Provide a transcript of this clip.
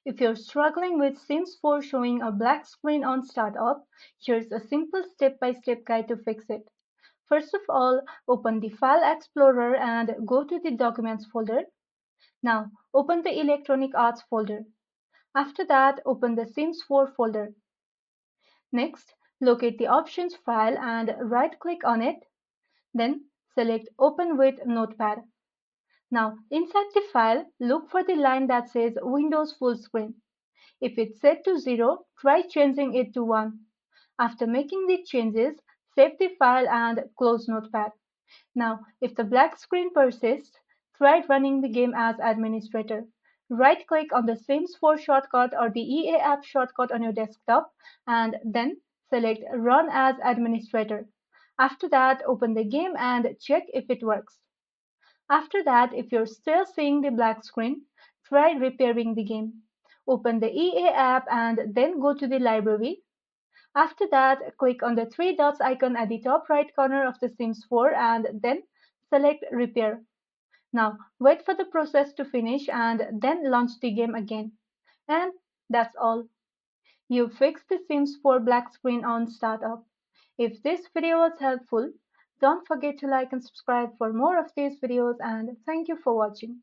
If you're struggling with Sims 4 showing a black screen on startup, here's a simple step-by-step guide to fix it. First of all, open the File Explorer and go to the Documents folder. Now, open the Electronic Arts folder. After that, open the Sims 4 folder. Next, locate the Options file and right-click on it. Then, select Open with Notepad. Now, inside the file, look for the line that says Windows Full Screen. If it's set to 0, try changing it to 1. After making the changes, save the file and close Notepad. Now, if the black screen persists, try running the game as administrator. Right-click on the Sims 4 shortcut or the EA app shortcut on your desktop and then select Run as administrator. After that, open the game and check if it works. After that, if you're still seeing the black screen, try repairing the game. Open the EA app and then go to the library. After that, click on the three dots icon at the top right corner of the Sims 4 and then select Repair. Now, wait for the process to finish and then launch the game again. And that's all. You fixed the Sims 4 black screen on startup. If this video was helpful, don't forget to like and subscribe for more of these videos and thank you for watching.